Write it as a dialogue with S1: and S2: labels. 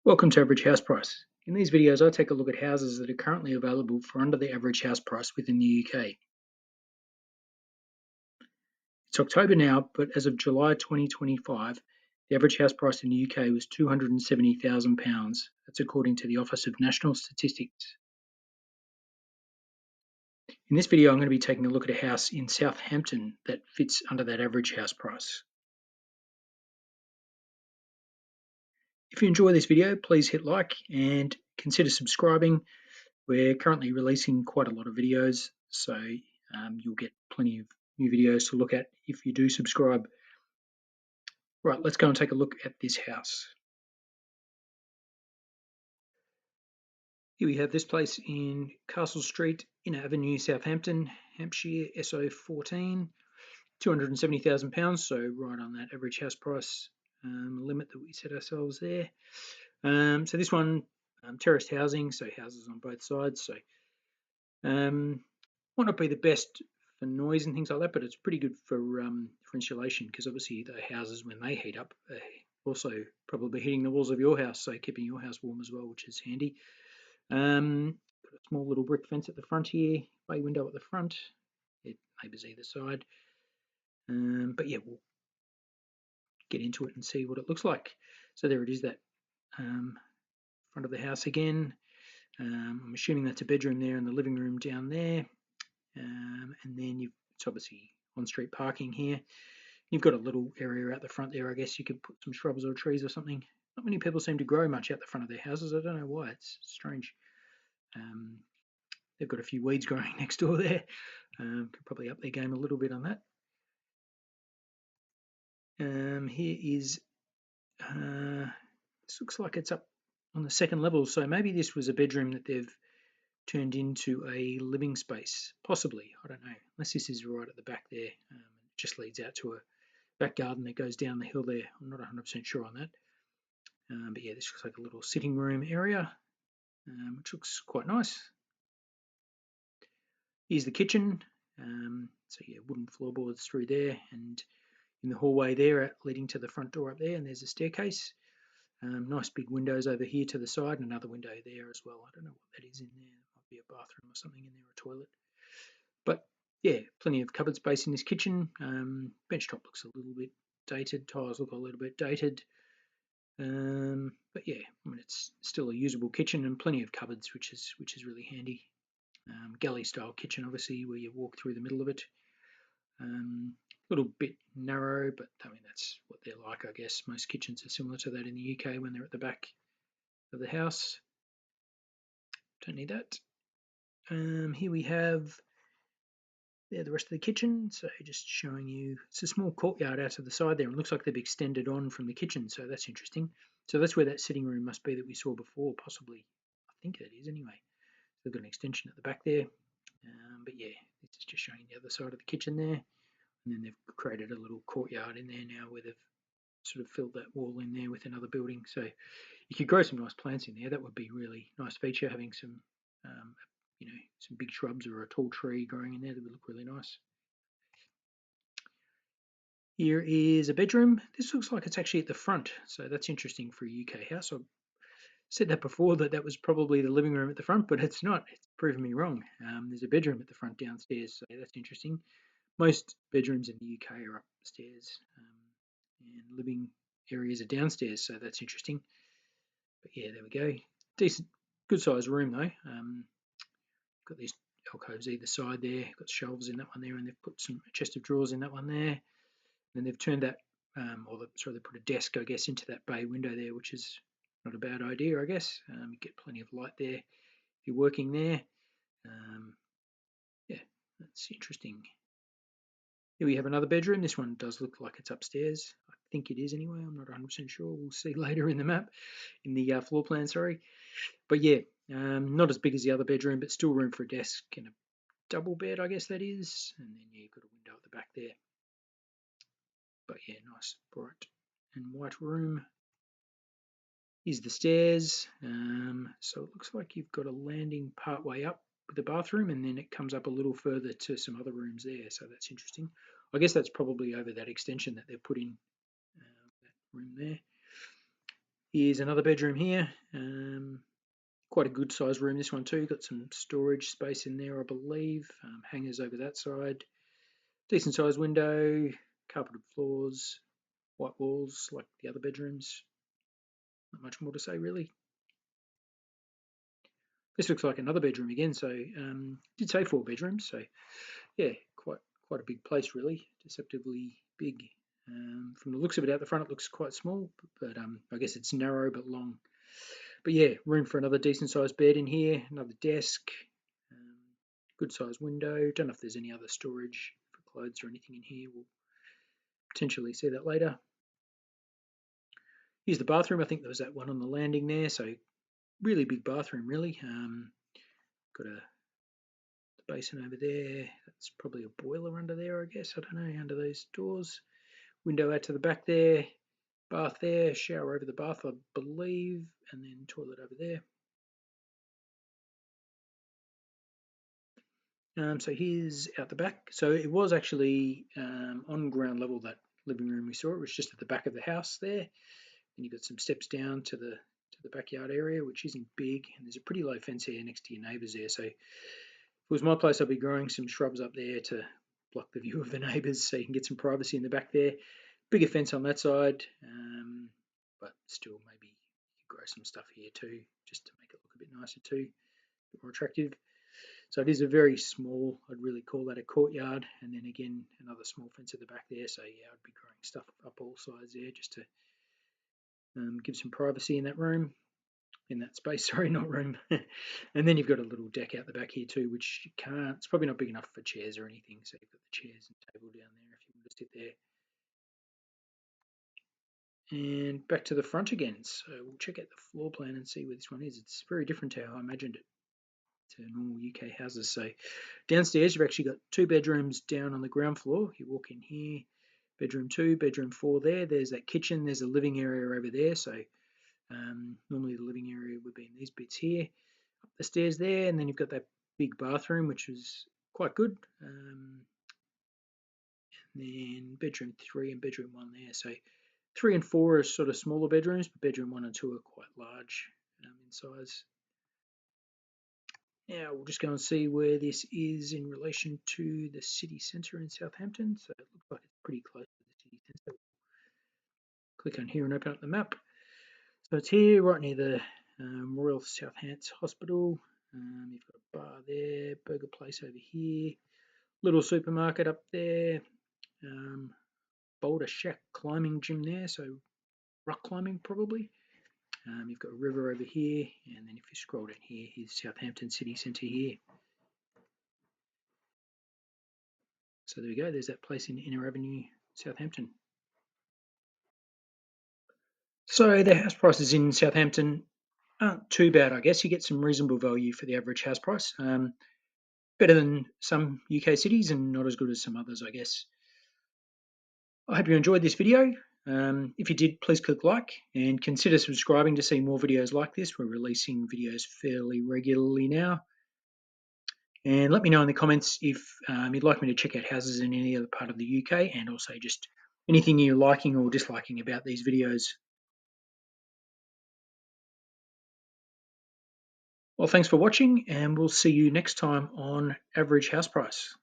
S1: Welcome to Average House Price. In these videos, I take a look at houses that are currently available for under the average house price within the UK. It's October now, but as of July 2025, the average house price in the UK was £270,000. That's according to the Office of National Statistics. In this video, I'm going to be taking a look at a house in Southampton that fits under that average house price. If you enjoy this video, please hit like and consider subscribing. We're currently releasing quite a lot of videos, so you'll get plenty of new videos to look at if you do subscribe. Right, let's go and take a look at this house. Here we have this place in Castle Street, Inner Avenue, Southampton, Hampshire, SO14, £270,000, so right on that average house price limit that we set ourselves there. So this one, terraced housing, so houses on both sides, so might not be the best for noise and things like that, but it's pretty good for insulation, because obviously the houses, when they heat up, they're also probably heating the walls of your house, so keeping your house warm as well, which is handy. Got a small little brick fence at the front here, bay window at the front, neighbours either side. But yeah, we'll get into it and see what it looks like. So there it is, that front of the house again. I'm assuming that's a bedroom there and the living room down there. And then it's obviously on-street parking here. You've got a little area out the front there. I guess you could put some shrubs or trees or something. Not many people seem to grow much out the front of their houses. I don't know why. It's strange. They've got a few weeds growing next door there. Could probably up their game a little bit on that. Here is, this looks like it's up on the second level. So maybe this was a bedroom that they've turned into a living space, possibly. I don't know, unless this is right at the back there. It just leads out to a back garden that goes down the hill there. I'm not 100% sure on that. But yeah, this looks like a little sitting room area, which looks quite nice. Here's the kitchen. So yeah, wooden floorboards through there, and in the hallway there leading to the front door up there, and there's a staircase. Nice big windows over here to the side, and another window there as well. I don't know what that is in there. It might be a bathroom or something in there, or a toilet. But yeah, plenty of cupboard space in this kitchen. Bench top looks a little bit dated. Tiles look a little bit dated. But yeah, I mean, it's still a usable kitchen and plenty of cupboards, which is really handy. Galley style kitchen, obviously, where you walk through the middle of it. A little bit narrow, but I mean, that's what they're like, I guess. Most kitchens are similar to that in the UK when they're at the back of the house. Don't need that. Here we have the rest of the kitchen. So just showing you, it's a small courtyard out to the side there. It looks like they've extended on from the kitchen, so that's interesting. So that's where that sitting room must be that we saw before, possibly. I think it is anyway. They've got an extension at the back there. But yeah, this is just showing the other side of the kitchen there. And then they've created a little courtyard in there now where they've sort of filled that wall in there with another building. So you could grow some nice plants in there. That would be really nice feature, having some, some big shrubs or a tall tree growing in there. That would look really nice. Here is a bedroom. This looks like it's actually at the front, so that's interesting for a UK house. I've said that before, that was probably the living room at the front, but it's not. It's proven me wrong. There's a bedroom at the front downstairs, so that's interesting. Most bedrooms in the UK are upstairs, and living areas are downstairs, so that's interesting. But yeah, there we go. Decent, good sized room though. Got these alcoves either side there. Got shelves in that one there, and they've put some chest of drawers in that one there. And they've turned that, they put a desk, I guess, into that bay window there, which is not a bad idea, I guess. You get plenty of light there if you're working there. Yeah, that's interesting. Here we have another bedroom. This one does look like it's upstairs. I think it is anyway. I'm not 100% sure. We'll see later in the map, in the floor plan, sorry. But yeah, not as big as the other bedroom, but still room for a desk and a double bed, I guess that is. And then yeah, you've got a window at the back there. But yeah, nice bright and white room. Here's the stairs. So it looks like you've got a landing part way up with the bathroom, and then it comes up a little further to some other rooms there. So that's interesting. I guess that's probably over that extension that they're putting that room there. Here's another bedroom here. Quite a good sized room, this one too. Got some storage space in there, I believe. Hangers over that side. Decent sized window, carpeted floors, white walls like the other bedrooms. Not much more to say really. This looks like another bedroom again. So did say 4 bedrooms. So yeah, quite a big place really. Deceptively big. From the looks of it out the front, it looks quite small, but I guess it's narrow but long. But yeah, room for another decent sized bed in here, another desk, good sized window. Don't know if there's any other storage for clothes or anything in here. We'll potentially see that later. Here's the bathroom. I think there was that one on the landing there. So really big bathroom, really. Got a basin over there. That's probably a boiler under there, I guess. I don't know, under those doors. Window out to the back there. Bath there. Shower over the bath, I believe. And then toilet over there. So here's out the back. So it was actually on ground level, that living room we saw. It was just at the back of the house there. And you've got some steps down to the backyard area, which isn't big. And there's a pretty low fence here next to your neighbours there. So if it was my place, I'd be growing some shrubs up there to block the view of the neighbours so you can get some privacy in the back there. Bigger fence on that side, but still maybe you could grow some stuff here too, just to make it look a bit nicer too, a bit more attractive. So it is a very small, I'd really call that a courtyard, and then again another small fence at the back there. So yeah, I'd be growing stuff up all sides there just to give some privacy in that room, in that space. Sorry, not room. And then you've got a little deck out the back here too, which you can't. It's probably not big enough for chairs or anything. So you've got the chairs and table down there if you want to sit there. And back to the front again. So we'll check out the floor plan and see where this one is. It's very different to how I imagined it to normal UK houses. So downstairs, you've actually got 2 bedrooms down on the ground floor. You walk in here, bedroom 2, bedroom 4 there. There's that kitchen. There's a living area over there. So normally the living area would be in these bits here. Up the stairs there, and then you've got that big bathroom, which is quite good. And then bedroom 3 and bedroom 1 there. So 3 and 4 are sort of smaller bedrooms, but bedroom 1 and 2 are quite large in size. Now we'll just go and see where this is in relation to the city centre in Southampton. So it looks like it's pretty close to the city centre. Click on here and open up the map. So it's here, right near the Royal Southampton Hospital. You've got a bar there, burger place over here, little supermarket up there, Boulder Shack climbing gym there, so rock climbing probably. You've got a river over here, and then if you scroll down here, here's Southampton City Centre here. So there we go, there's that place in Inner Avenue, Southampton. So the house prices in Southampton aren't too bad, I guess. You get some reasonable value for the average house price. Better than some UK cities and not as good as some others, I guess. I hope you enjoyed this video. If you did, please click like and consider subscribing to see more videos like this. We're releasing videos fairly regularly now. And let me know in the comments if you'd like me to check out houses in any other part of the UK, and also just anything you're liking or disliking about these videos. Well, thanks for watching, and we'll see you next time on Average House Price.